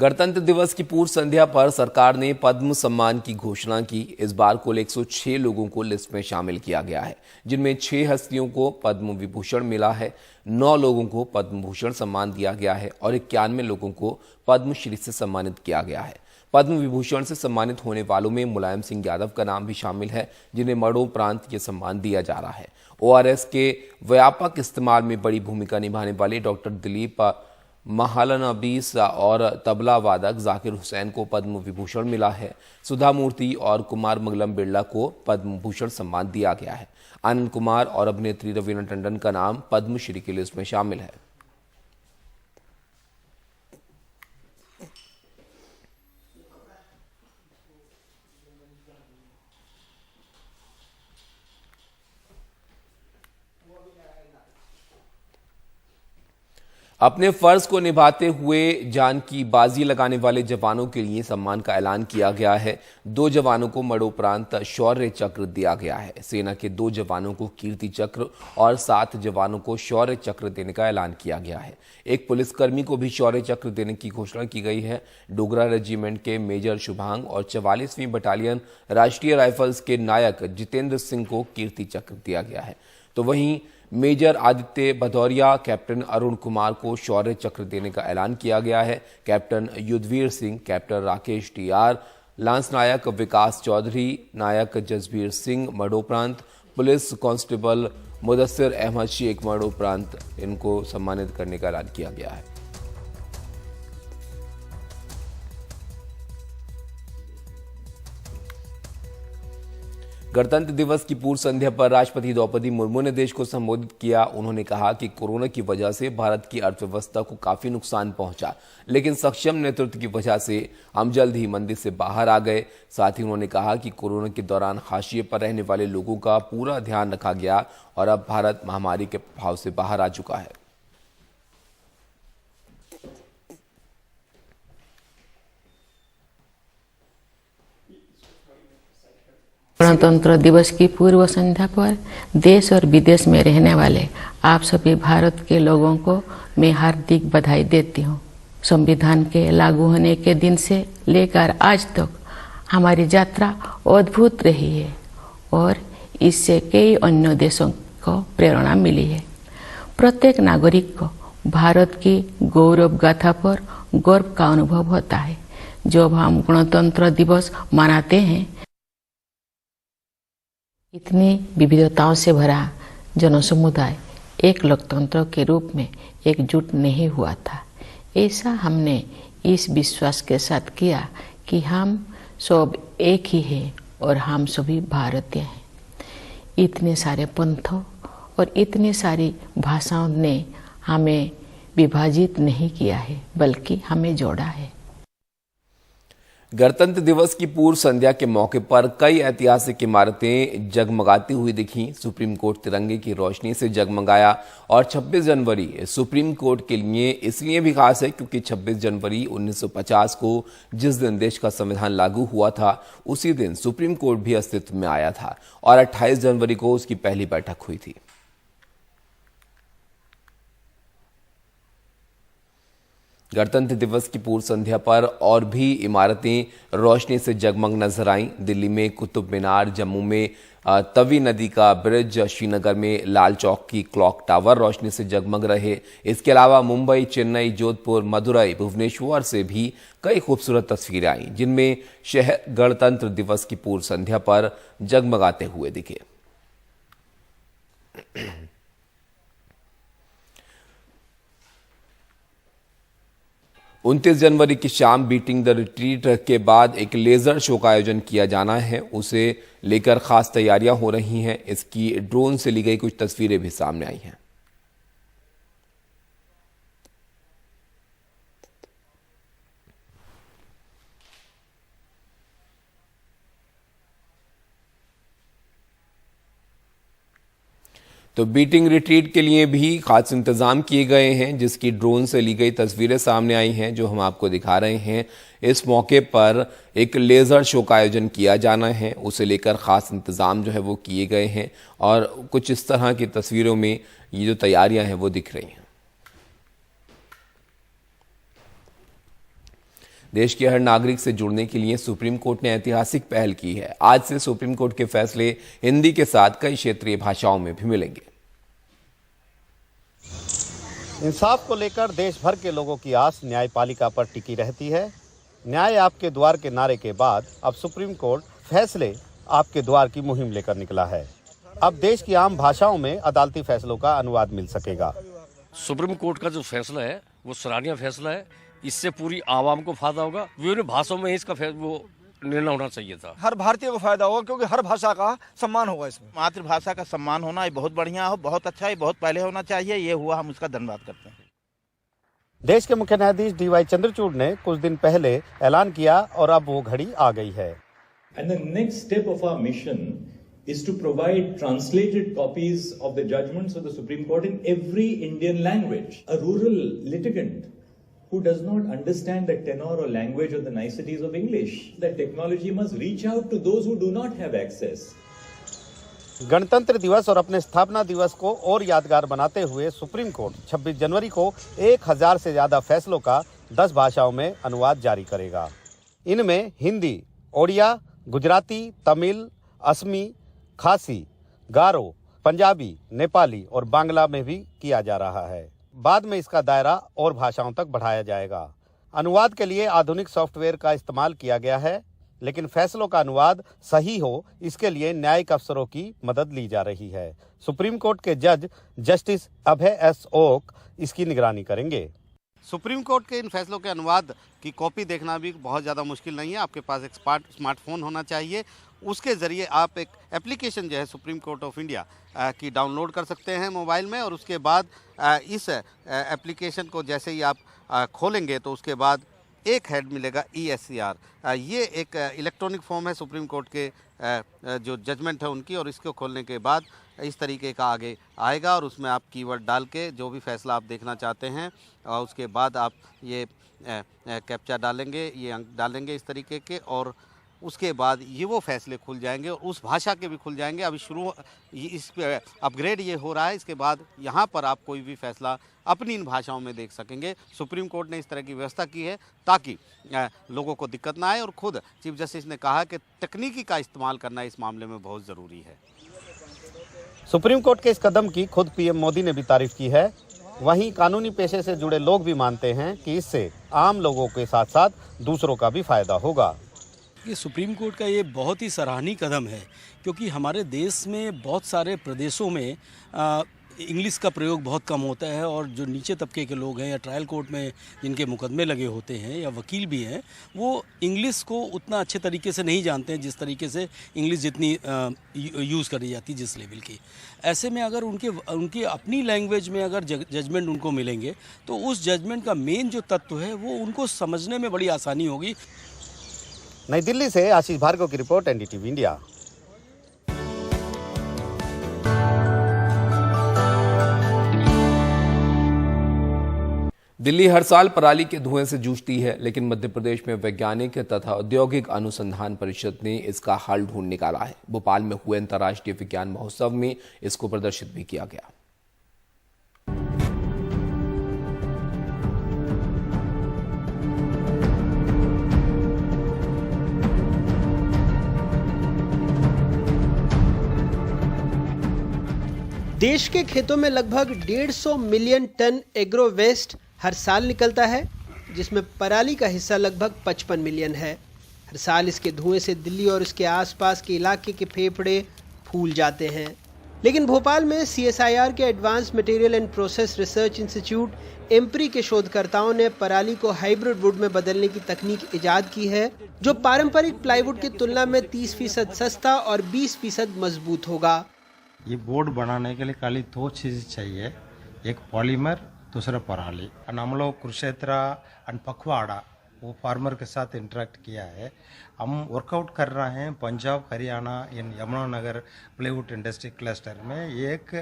गणतंत्र दिवस की पूर्व संध्या पर सरकार ने पद्म सम्मान की घोषणा की। इस बार कुल 106 लोगों को लिस्ट में शामिल किया गया है, जिनमें 6 हस्तियों को पद्म विभूषण मिला है, 9 लोगों को पद्म भूषण सम्मान दिया गया है और 91 लोगों को पद्मश्री से सम्मानित किया गया है। पद्म विभूषण से सम्मानित होने वालों में मुलायम सिंह यादव का नाम भी शामिल है, जिन्हें मरणोपरांत ये सम्मान दिया जा रहा है। ORS के व्यापक इस्तेमाल में बड़ी भूमिका निभाने वाले डॉक्टर दिलीप महालनबीस और तबला वादक जाकिर हुसैन को पद्म विभूषण मिला है। सुधा मूर्ति और कुमार मंगलम बिरला को पद्म भूषण सम्मान दिया गया है। आनंद कुमार और अभिनेत्री रवीना टंडन का नाम पद्मश्री की लिस्ट में शामिल है। अपने फर्ज को निभाते हुए जान की बाजी लगाने वाले जवानों के लिए सम्मान का ऐलान किया गया है। 2 जवानों को मरणोपरांत शौर्य चक्र दिया गया है। सेना के 2 जवानों को कीर्ति चक्र और 7 जवानों को शौर्य चक्र देने का ऐलान किया गया है। एक पुलिसकर्मी को भी शौर्य चक्र देने की घोषणा की गई है। डोगरा रेजिमेंट के मेजर शुभांग और 44वीं बटालियन राष्ट्रीय राइफल्स के नायक जितेंद्र सिंह को कीर्ति चक्र दिया गया है। तो वहीं मेजर आदित्य भदौरिया, कैप्टन अरुण कुमार को शौर्य चक्र देने का ऐलान किया गया है। Captain Yudhveer Singh, captain Rakesh TR, lance Naik Vikas Chaudhary, Naik Jasbir Singh मरणोपरांत, पुलिस कांस्टेबल मुदस्सिर अहमद शेख मरणोपरांत इनको सम्मानित करने का ऐलान किया गया है। गणतंत्र दिवस की पूर्व संध्या पर राष्ट्रपति द्रौपदी मुर्मू ने देश को संबोधित किया। उन्होंने कहा कि कोरोना की वजह से भारत की अर्थव्यवस्था को काफी नुकसान पहुंचा, लेकिन सक्षम नेतृत्व की वजह से हम जल्द ही मंदी से बाहर आ गए। साथ ही उन्होंने कहा कि कोरोना के दौरान हाशिए पर रहने वाले लोगों का पूरा ध्यान रखा गया और अब भारत महामारी के प्रभाव से बाहर आ चुका है। गणतंत्र दिवस की पूर्व संध्या पर देश और विदेश में रहने वाले आप सभी भारत के लोगों को मैं हार्दिक बधाई देती हूँ। संविधान के लागू होने के दिन से लेकर आज तक हमारी यात्रा अद्भुत रही है और इससे कई अन्य देशों को प्रेरणा मिली है। प्रत्येक नागरिक को भारत की गौरव गाथा पर गर्व का अनुभव होता है। जब हम गणतंत्र दिवस मनाते हैं, इतनी विविधताओं से भरा जनसमुदाय एक लोकतंत्र के रूप में एकजुट नहीं हुआ था। ऐसा हमने इस विश्वास के साथ किया कि हम सब एक ही हैं और हम सभी भारतीय हैं। इतने सारे पंथों और इतनी सारी भाषाओं ने हमें विभाजित नहीं किया है, बल्कि हमें जोड़ा है। गणतंत्र दिवस की पूर्व संध्या के मौके पर कई ऐतिहासिक इमारतें जगमगाती हुई दिखीं। सुप्रीम कोर्ट तिरंगे की रोशनी से जगमगाया और 26 जनवरी सुप्रीम कोर्ट के लिए इसलिए भी खास है क्योंकि 26 जनवरी 1950 को जिस दिन देश का संविधान लागू हुआ था, उसी दिन सुप्रीम कोर्ट भी अस्तित्व में आया था और 28 जनवरी को उसकी पहली बैठक हुई थी। गणतंत्र दिवस की पूर्व संध्या पर और भी इमारतें रोशनी से जगमग नजर आईं। दिल्ली में कुतुब मीनार, जम्मू में तवी नदी का ब्रिज, श्रीनगर में लाल चौक की क्लॉक टावर रोशनी से जगमग रहे। इसके अलावा मुंबई, चेन्नई, जोधपुर, मदुरई, भुवनेश्वर से भी कई खूबसूरत तस्वीरें आईं, जिनमें शहर गणतंत्र दिवस की पूर्व संध्या पर जगमगाते हुए दिखे। 29 जनवरी की शाम बीटिंग द रिट्रीट के बाद एक लेजर शो का आयोजन किया जाना है। उसे लेकर खास तैयारियां हो रही हैं। इसकी ड्रोन से ली गई कुछ तस्वीरें भी सामने आई हैं। तो बीटिंग रिट्रीट के लिए भी खास इंतजाम किए गए हैं, जिसकी ड्रोन से ली गई तस्वीरें सामने आई हैं जो हम आपको दिखा रहे हैं। इस मौके पर एक लेज़र शो का आयोजन किया जाना है, उसे लेकर खास इंतजाम जो है वो किए गए हैं और कुछ इस तरह की तस्वीरों में ये जो तैयारियां हैं वो दिख रही हैं। देश के हर नागरिक से जुड़ने के लिए सुप्रीम कोर्ट ने ऐतिहासिक पहल की है। आज से सुप्रीम कोर्ट के फैसले हिंदी के साथ कई क्षेत्रीय भाषाओं में भी मिलेंगे। इंसाफ को लेकर देश भर के लोगों की आस न्यायपालिका पर टिकी रहती है। न्याय आपके द्वार के नारे के बाद अब सुप्रीम कोर्ट फैसले आपके द्वार की मुहिम लेकर निकला है। अब देश की आम भाषाओं में अदालती फैसलों का अनुवाद मिल सकेगा। सुप्रीम कोर्ट का जो फैसला है वो सराहनीय फैसला है। इससे पूरी आवाम को फायदा होगा। विभिन्न भाषाओं में इसका वो निर्णय होना चाहिए था। हर भारतीय को फायदा होगा क्योंकि हर भाषा का सम्मान होगा। इसमें मातृभाषा का सम्मान होना ये बहुत बढ़िया हो, बहुत अच्छा है, बहुत पहले होना चाहिए। ये हुआ, हम उसका धन्यवाद करते हैं। देश के मुख्य न्यायाधीश DY चंद्रचूड़ ने कुछ दिन पहले ऐलान किया और अब वो घड़ी आ गई है। And the next step of our mission is to provide translated copies of the judgments of the Supreme Court in every Indian language. A rural litigant who does not understand the tenor or language or the niceties of English, that technology must reach out to those who do not have access. गणतंत्र दिवस और अपने स्थापना दिवस को और यादगार बनाते हुए सुप्रीम कोर्ट 26 जनवरी को 1000 से ज्यादा फैसलों का 10 भाषाओं में अनुवाद जारी करेगा। इनमें हिंदी, ओडिया, गुजराती, तमिल, असमी, खासी, गारो, पंजाबी, नेपाली और बांग्ला में भी किया जा रहा है। बाद में इसका दायरा और भाषाओं तक बढ़ाया जाएगा। अनुवाद के लिए आधुनिक सॉफ्टवेयर का इस्तेमाल किया गया है, लेकिन फैसलों का अनुवाद सही हो इसके लिए न्यायिक अफसरों की मदद ली जा रही है। सुप्रीम कोर्ट के जज जस्टिस अभय S. ओक इसकी निगरानी करेंगे। सुप्रीम कोर्ट के इन फैसलों के अनुवाद की कॉपी देखना भी बहुत ज़्यादा मुश्किल नहीं है। आपके पास एक स्मार्टफोन होना चाहिए। उसके ज़रिए आप एक एप्लीकेशन जो है सुप्रीम कोर्ट ऑफ इंडिया की डाउनलोड कर सकते हैं मोबाइल में, और उसके बाद इस एप्लीकेशन को जैसे ही आप खोलेंगे तो उसके बाद एक हेड मिलेगा ESCR। ये एक इलेक्ट्रॉनिक फॉर्म है सुप्रीम कोर्ट के जो जजमेंट है उनकी, और इसको खोलने के बाद इस तरीके का आगे आएगा और उसमें आप कीवर्ड डाल के जो भी फैसला आप देखना चाहते हैं और उसके बाद आप ये कैप्चा डालेंगे, ये अंक डालेंगे इस तरीके के, और उसके बाद ये वो फैसले खुल जाएंगे और उस भाषा के भी खुल जाएंगे। अभी इस पे अपग्रेड ये हो रहा है। इसके बाद यहाँ पर आप कोई भी फैसला अपनी इन भाषाओं में देख सकेंगे। सुप्रीम कोर्ट ने इस तरह की व्यवस्था की है ताकि लोगों को दिक्कत ना आए, और खुद चीफ जस्टिस ने कहा कि तकनीकी का इस्तेमाल करना इस मामले में बहुत ज़रूरी है। सुप्रीम कोर्ट के इस कदम की खुद PM मोदी ने भी तारीफ की है। वहीं कानूनी पेशे से जुड़े लोग भी मानते हैं कि इससे आम लोगों के साथ साथ दूसरों का भी फायदा होगा। ये सुप्रीम कोर्ट का ये बहुत ही सराहनीय कदम है, क्योंकि हमारे देश में बहुत सारे प्रदेशों में इंग्लिश का प्रयोग बहुत कम होता है, और जो नीचे तबके के लोग हैं या ट्रायल कोर्ट में जिनके मुकदमे लगे होते हैं या वकील भी हैं, वो इंग्लिश को उतना अच्छे तरीके से नहीं जानते हैं जिस तरीके से इंग्लिश जितनी यूज़ करी जाती है जिस लेवल की। ऐसे में अगर उनकी अपनी लैंग्वेज में अगर जजमेंट उनको मिलेंगे तो उस जजमेंट का मेन जो तत्व है वो उनको समझने में बड़ी आसानी होगी। नई दिल्ली से आशीष भार्गव की रिपोर्ट, NDTV इंडिया। दिल्ली हर साल पराली के धुएं से जूझती है, लेकिन मध्य प्रदेश में वैज्ञानिक तथा औद्योगिक अनुसंधान परिषद ने इसका हल ढूंढ निकाला है। भोपाल में हुए अंतर्राष्ट्रीय विज्ञान महोत्सव में इसको प्रदर्शित भी किया गया। देश के खेतों में लगभग 150 मिलियन टन एग्रो वेस्ट हर साल निकलता है, जिसमें पराली का हिस्सा लगभग 55 मिलियन है। हर साल इसके धुएं से दिल्ली और इसके आसपास के इलाके के फेफड़े फूल जाते हैं। लेकिन भोपाल में CSIR के advance material and process research institute AMPRI के शोधकर्ताओं ने पराली को हाइब्रिड वुड में बदलने की तकनीक इजाद की है, जो पारंपरिक प्लाईवुड की तुलना में 30% सस्ता और 20% मजबूत होगा। ये बोर्ड बनाने के लिए खाली 2 चीज़ चाहिए, एक पॉलीमर, दूसरा पराली। हम लोग कुरुक्षेत्र एंड पखवाड़ा वो फार्मर के साथ इंटरेक्ट किया है। हम वर्कआउट कर रहे हैं पंजाब, हरियाणा, इन यमुनानगर प्लाईवुड इंडस्ट्री क्लस्टर में एक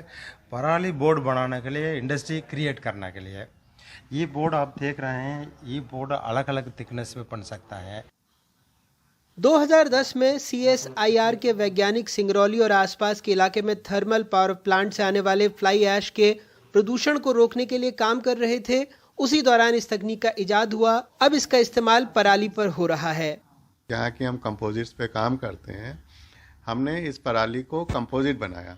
पराली बोर्ड बनाने के लिए इंडस्ट्री क्रिएट करने के लिए। ये बोर्ड आप देख रहे हैं, ये बोर्ड अलग अलग थिकनेस में बन सकता है। 2010 में CSIR के वैज्ञानिक सिंगरौली और आसपास के इलाके में थर्मल पावर प्लांट से आने वाले फ्लाई ऐश के प्रदूषण को रोकने के लिए काम कर रहे थे, उसी दौरान इस तकनीक का इजाद हुआ। अब इसका इस्तेमाल पराली पर हो रहा है। यहाँ कि हम कंपोजिट्स पे काम करते हैं, हमने इस पराली को कंपोजिट बनाया।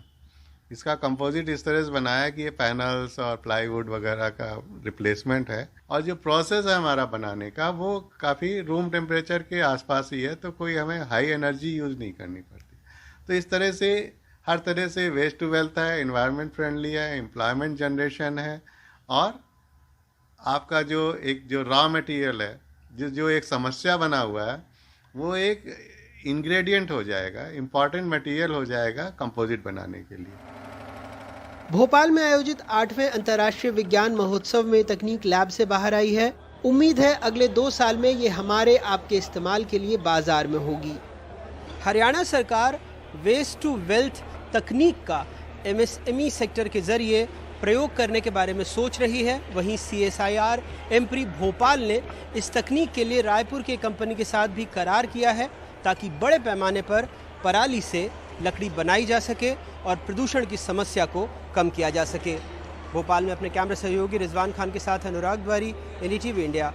इसका कंपोजिट इस तरह से बनाया कि ये पैनल्स और प्लाईवुड वगैरह का रिप्लेसमेंट है, और जो प्रोसेस है हमारा बनाने का वो काफ़ी रूम टेम्परेचर के आसपास ही है, तो कोई हमें हाई एनर्जी यूज़ नहीं करनी पड़ती। तो इस तरह से हर तरह से वेस्ट टू वेल्थ है, इन्वायरमेंट फ्रेंडली है, एम्प्लॉयमेंट जनरेशन है, और आपका जो रॉ मटेरियल है, जो एक समस्या बना हुआ है, वो एक इंग्रेडिएंट हो जाएगा, इम्पॉर्टेंट मटेरियल हो जाएगा कंपोजिट बनाने के लिए। भोपाल में आयोजित 8वें अंतर्राष्ट्रीय विज्ञान महोत्सव में तकनीक लैब से बाहर आई है। उम्मीद है अगले 2 साल में ये हमारे आपके इस्तेमाल के लिए बाजार में होगी। हरियाणा सरकार वेस्ट टू वेल्थ तकनीक का MSME सेक्टर के जरिए प्रयोग करने के बारे में सोच रही है। वहीं CSIR एम्प्री भोपाल ने इस तकनीक के लिए रायपुर के कंपनी के साथ भी करार किया है, ताकि बड़े पैमाने पर पराली से लकड़ी बनाई जा सके और प्रदूषण की समस्या को कम किया जा सके। भोपाल में अपने कैमरा सहयोगी रिजवान खान के साथ अनुराग द्वारी, NDTV इंडिया।